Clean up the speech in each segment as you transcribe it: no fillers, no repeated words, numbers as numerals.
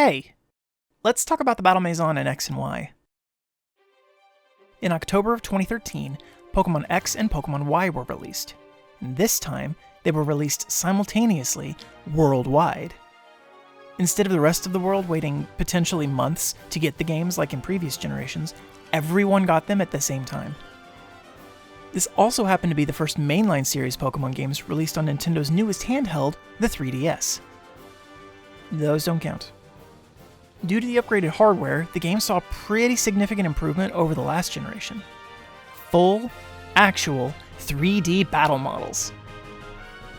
Hey, let's talk about the Battle Maison in X and Y. In October of 2013, Pokemon X and Pokemon Y were released. And this time, they were released simultaneously worldwide. Instead of the rest of the world waiting potentially months to get the games like in previous generations, everyone got them at the same time. This also happened to be the first mainline series Pokemon games released on Nintendo's newest handheld, the 3DS. Those don't count. Due to the upgraded hardware, the game saw pretty significant improvement over the last generation. Full, actual 3D battle models.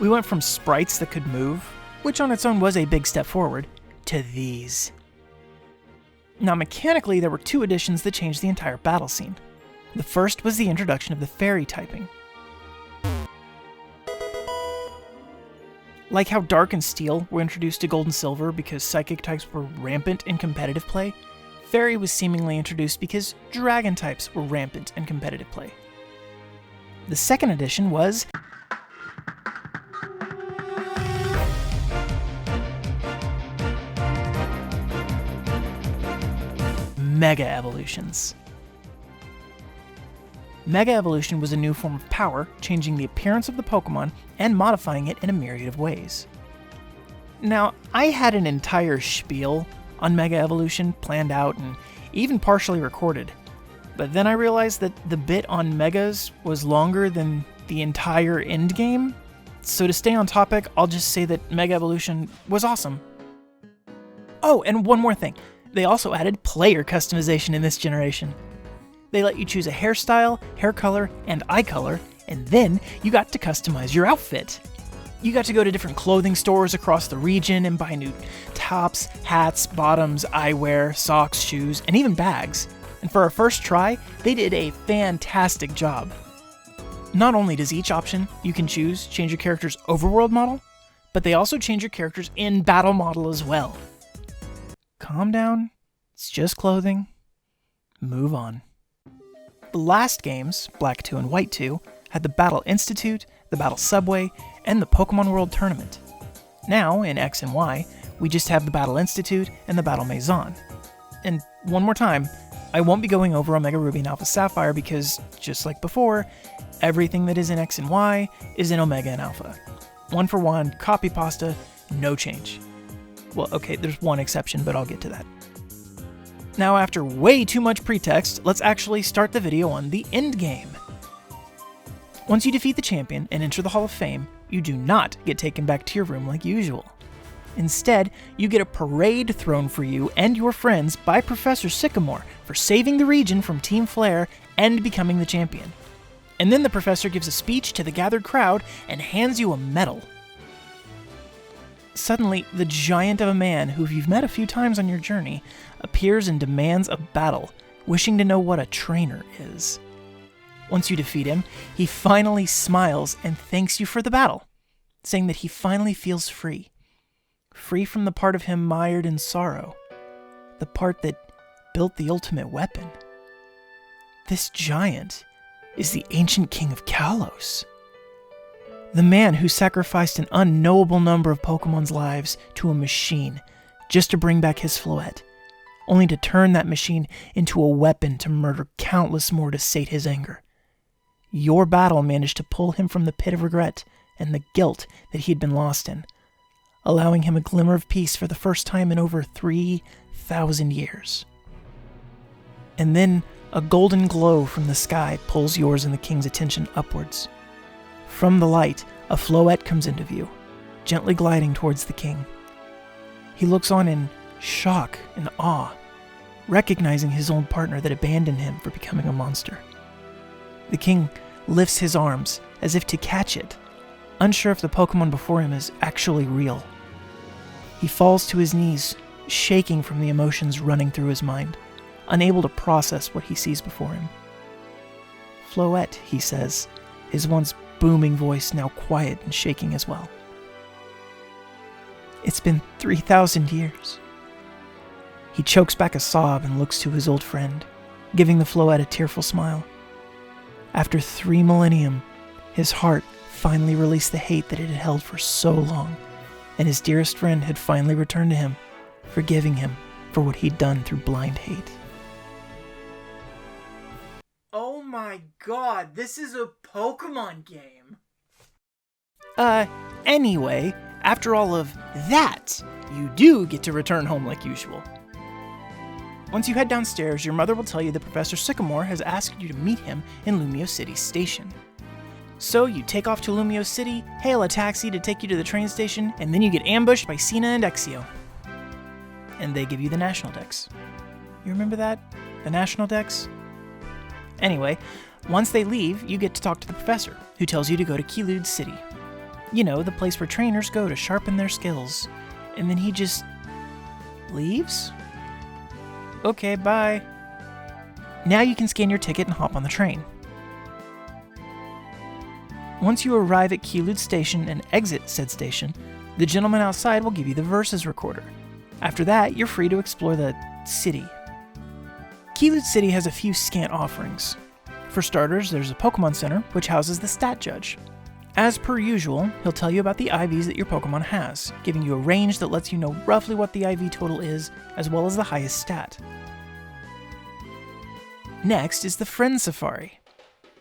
We went from sprites that could move, which on its own was a big step forward, to these. Now mechanically, there were two additions that changed the entire battle scene. The first was the introduction of the fairy typing. Like how Dark and Steel were introduced to Gold and Silver because psychic types were rampant in competitive play, Fairy was seemingly introduced because Dragon types were rampant in competitive play. The second addition was Mega Evolutions. Mega Evolution was a new form of power, changing the appearance of the Pokemon and modifying it in a myriad of ways. Now, I had an entire spiel on Mega Evolution planned out and even partially recorded, but then I realized that the bit on Megas was longer than the entire endgame, so to stay on topic, I'll just say that Mega Evolution was awesome. Oh, and one more thing. They also added player customization in this generation. They let you choose a hairstyle, hair color, and eye color, and then you got to customize your outfit. You got to go to different clothing stores across the region and buy new tops, hats, bottoms, eyewear, socks, shoes, and even bags. And for our first try, they did a fantastic job. Not only does each option you can choose change your character's overworld model, but they also change your character's in-battle model as well. Calm down, it's just clothing. Move on. The last games, Black 2 and White 2, had the Battle Institute, the Battle Subway, and the Pokemon World Tournament. Now, in X and Y, we just have the Battle Institute and the Battle Maison. And one more time, I won't be going over Omega Ruby and Alpha Sapphire because, just like before, everything that is in X and Y is in Omega and Alpha. One for one, copy pasta, no change. Well, okay, there's one exception, but I'll get to that. Now, after way too much pretext, let's actually start the video on the endgame. Once you defeat the champion and enter the Hall of Fame, you do not get taken back to your room like usual. Instead, you get a parade thrown for you and your friends by Professor Sycamore for saving the region from Team Flare and becoming the champion. And then the professor gives a speech to the gathered crowd and hands you a medal. Suddenly, the giant of a man who you've met a few times on your journey appears and demands a battle, wishing to know what a trainer is. Once you defeat him, he finally smiles and thanks you for the battle, saying that he finally feels free. Free from the part of him mired in sorrow, the part that built the ultimate weapon. This giant is the ancient king of Kalos. The man who sacrificed an unknowable number of Pokemon's lives to a machine just to bring back his Floette, only to turn that machine into a weapon to murder countless more to sate his anger. Your battle managed to pull him from the pit of regret and the guilt that he had been lost in, allowing him a glimmer of peace for the first time in over 3,000 years. And then a golden glow from the sky pulls yours and the king's attention upwards. From the light, a Floette comes into view, gently gliding towards the king. He looks on in shock and awe, recognizing his old partner that abandoned him for becoming a monster. The king lifts his arms as if to catch it, unsure if the Pokemon before him is actually real. He falls to his knees, shaking from the emotions running through his mind, unable to process what he sees before him. Floette, he says, his once booming voice now quiet and shaking as well. It's been 3,000 years. He chokes back a sob and looks to his old friend, giving the Floette a tearful smile. After 3 millennium, his heart finally released the hate that it had held for so long, and his dearest friend had finally returned to him, forgiving him for what he'd done through blind hate. Oh my god, this is a Pokemon game! Anyway, after all of that, you do get to return home like usual. Once you head downstairs, your mother will tell you that Professor Sycamore has asked you to meet him in Lumio City Station. So you take off to Lumio City, hail a taxi to take you to the train station, and then you get ambushed by Sina and Exio. And they give you the National Dex. You remember that? The National Dex? Anyway, once they leave, you get to talk to the professor, who tells you to go to Kelude City. You know, the place where trainers go to sharpen their skills. And then he just leaves? Okay, bye. Now you can scan your ticket and hop on the train. Once you arrive at Kelude Station and exit said station, the gentleman outside will give you the Versus recorder. After that, you're free to explore the city. Kelude City has a few scant offerings. For starters, there's a Pokemon Center, which houses the Stat Judge. As per usual, he'll tell you about the IVs that your Pokemon has, giving you a range that lets you know roughly what the IV total is, as well as the highest stat. Next is the Friend Safari.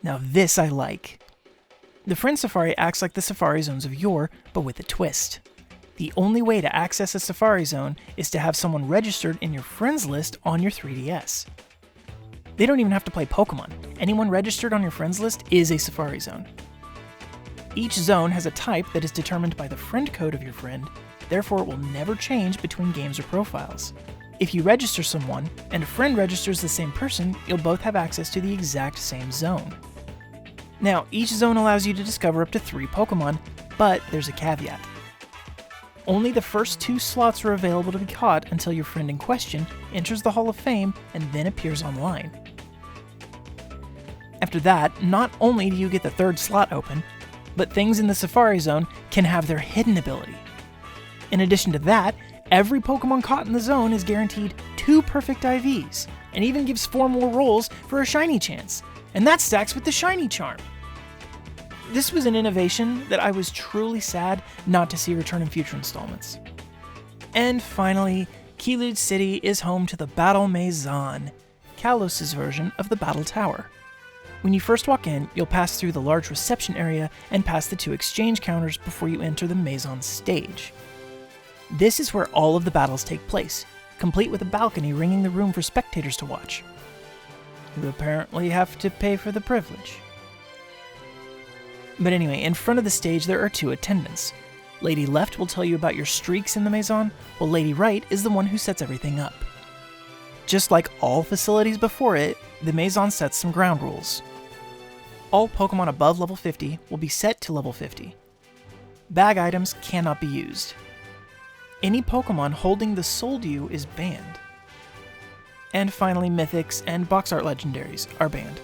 Now this I like. The Friend Safari acts like the Safari Zones of yore, but with a twist. The only way to access a Safari Zone is to have someone registered in your friends list on your 3DS. They don't even have to play Pokemon. Anyone registered on your friends list is a Safari Zone. Each zone has a type that is determined by the friend code of your friend, therefore it will never change between games or profiles. If you register someone, and a friend registers the same person, you'll both have access to the exact same zone. Now, each zone allows you to discover up to 3 Pokemon, but there's a caveat. Only the first 2 slots are available to be caught until your friend in question enters the Hall of Fame and then appears online. After that, not only do you get the 3rd slot open, but things in the Safari Zone can have their hidden ability. In addition to that, every Pokemon caught in the zone is guaranteed 2 perfect IVs, and even gives 4 more rolls for a shiny chance, and that stacks with the shiny charm. This was an innovation that I was truly sad not to see return in future installments. And finally, Kelude City is home to the Battle Maison, Kalos' version of the Battle Tower. When you first walk in, you'll pass through the large reception area and past the 2 exchange counters before you enter the Maison stage. This is where all of the battles take place, complete with a balcony ringing the room for spectators to watch. You apparently have to pay for the privilege. But anyway, in front of the stage there are 2 attendants. Lady Left will tell you about your streaks in the Maison, while Lady Right is the one who sets everything up. Just like all facilities before it, the Maison sets some ground rules. All Pokemon above level 50 will be set to level 50. Bag items cannot be used. Any Pokemon holding the Soldew is banned. And finally, Mythics and Box Art Legendaries are banned.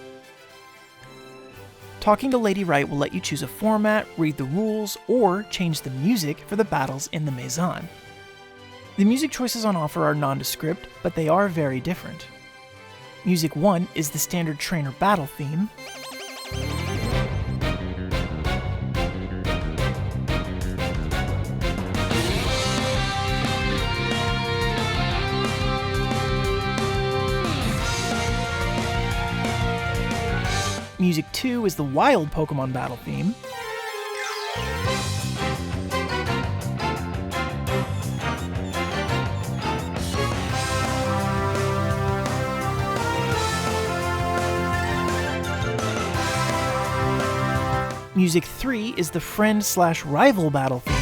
Talking to Lady Right will let you choose a format, read the rules, or change the music for the battles in the Maison. The music choices on offer are nondescript, but they are very different. Music 1 is the standard trainer battle theme. Music 2 is the wild Pokemon battle theme. Music 3 is the friend/rival battle theme.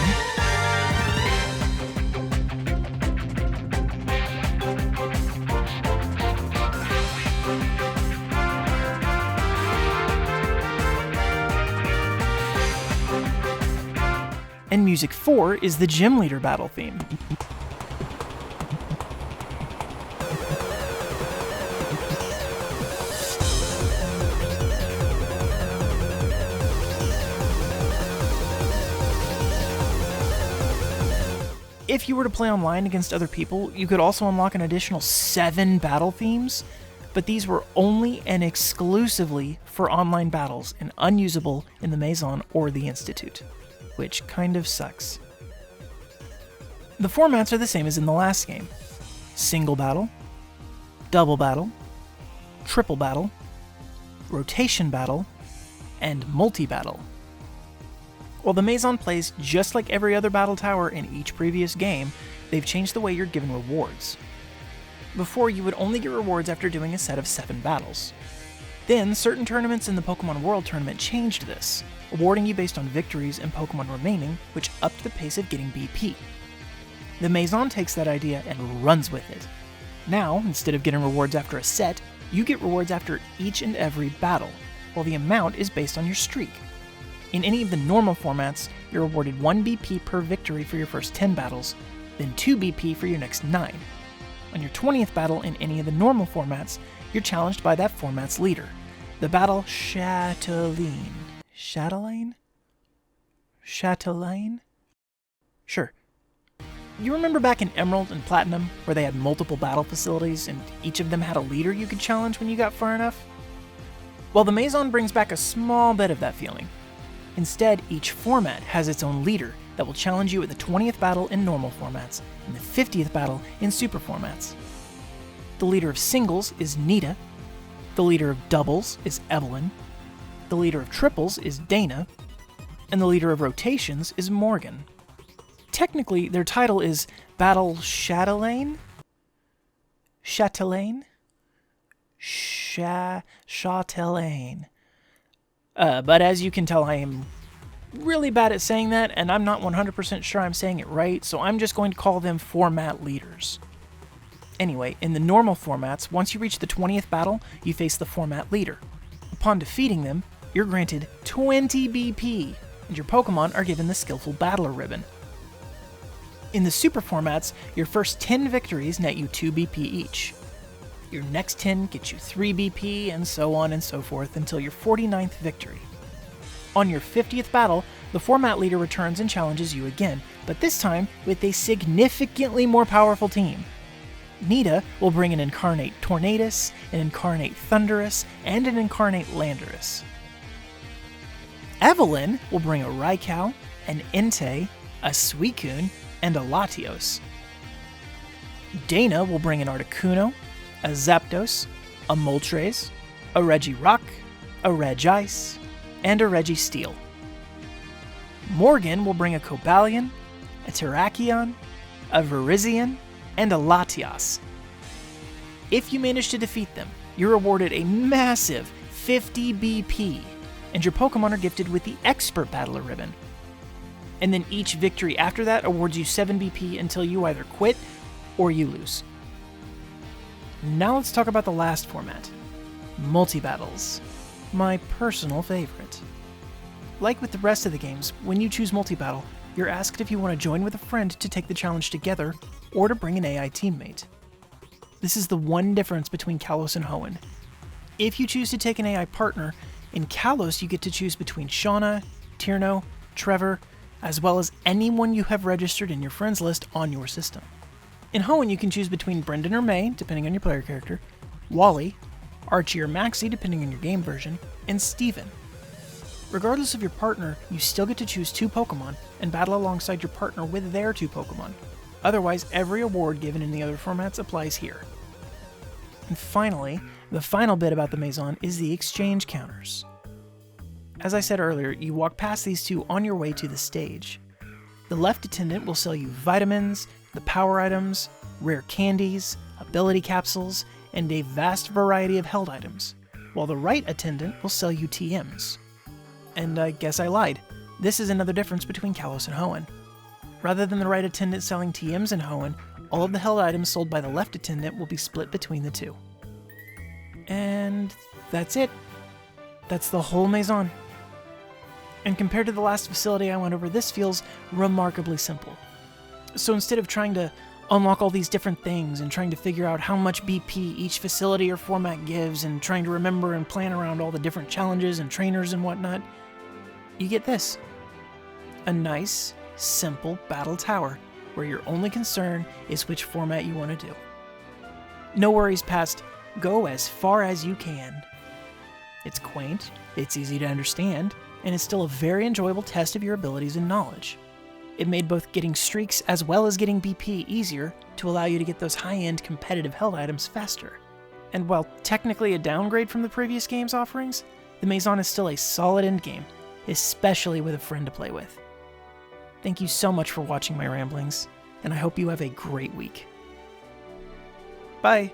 And Music 4 is the Gym Leader battle theme. If you were to play online against other people, you could also unlock an additional 7 battle themes, but these were only and exclusively for online battles and unusable in the Maison or the Institute, which kind of sucks. The formats are the same as in the last game. Single battle, double battle, triple battle, rotation battle, and multi-battle. While the Maison plays just like every other battle tower in each previous game, they've changed the way you're given rewards. Before, you would only get rewards after doing a set of 7 battles. Then, certain tournaments in the Pokemon World Tournament changed this, awarding you based on victories and Pokemon remaining, which upped the pace of getting BP. The Maison takes that idea and runs with it. Now, instead of getting rewards after a set, you get rewards after each and every battle, while the amount is based on your streak. In any of the normal formats, you're awarded 1 BP per victory for your first 10 battles, then 2 BP for your next 9. On your 20th battle in any of the normal formats, you're challenged by that format's leader, the battle Chatelaine. Chatelaine? Chatelaine? Sure. You remember back in Emerald and Platinum, where they had multiple battle facilities and each of them had a leader you could challenge when you got far enough? Well, the Maison brings back a small bit of that feeling. Instead, each format has its own leader that will challenge you at the 20th battle in normal formats and the 50th battle in super formats. The leader of singles is Nita, the leader of doubles is Evelyn, the leader of triples is Dana, and the leader of rotations is Morgan. Technically, their title is Battle Chatelaine? Chatelaine? Chatelaine. But as you can tell, I am really bad at saying that, and I'm not 100% sure I'm saying it right, so I'm just going to call them format leaders. Anyway, in the normal formats, once you reach the 20th battle, you face the format leader. Upon defeating them, you're granted 20 BP, and your Pokemon are given the Skillful Battler ribbon. In the super formats, your first 10 victories net you 2 BP each. Your next 10 get you 3 BP, and so on and so forth until your 49th victory. On your 50th battle, the format leader returns and challenges you again, but this time with a significantly more powerful team. Nita will bring an Incarnate Tornadus, an Incarnate Thundurus, and an Incarnate Landorus. Evelyn will bring a Raikou, an Entei, a Suicune, and a Latios. Dana will bring an Articuno, a Zapdos, a Moltres, a Regirock, a Regice, and a Registeel. Morgan will bring a Cobalion, a Terrakion, a Virizion, and a Latias. If you manage to defeat them, you're awarded a massive 50 BP, and your Pokemon are gifted with the Expert Battler ribbon. And then each victory after that awards you 7 BP until you either quit or you lose. Now let's talk about the last format, multi-battles, my personal favorite. Like with the rest of the games, when you choose multi-battle, you're asked if you want to join with a friend to take the challenge together or to bring an AI teammate. This is the one difference between Kalos and Hoenn. If you choose to take an AI partner, in Kalos you get to choose between Shauna, Tierno, Trevor, as well as anyone you have registered in your friends list on your system. In Hoenn, you can choose between Brendan or May, depending on your player character, Wally, Archie or Maxie, depending on your game version, and Steven. Regardless of your partner, you still get to choose 2 Pokemon and battle alongside your partner with their 2 Pokemon. Otherwise, every award given in the other formats applies here. And finally, the final bit about the Maison is the exchange counters. As I said earlier, you walk past these 2 on your way to the stage. The left attendant will sell you vitamins, the power items, rare candies, ability capsules, and a vast variety of held items, while the right attendant will sell you TMs. And I guess I lied. This is another difference between Kalos and Hoenn. Rather than the right attendant selling TMs in Hoenn, all of the held items sold by the left attendant will be split between the 2. And that's it. That's the whole Maison. And compared to the last facility I went over, this feels remarkably simple. So instead of trying to unlock all these different things and trying to figure out how much BP each facility or format gives and trying to remember and plan around all the different challenges and trainers and whatnot, you get this. A nice, simple battle tower where your only concern is which format you want to do. No worries past go as far as you can. It's quaint, it's easy to understand, and it's still a very enjoyable test of your abilities and knowledge. It made both getting streaks as well as getting BP easier to allow you to get those high-end competitive held items faster. And while technically a downgrade from the previous game's offerings, the Maison is still a solid endgame, especially with a friend to play with. Thank you so much for watching my ramblings, and I hope you have a great week. Bye!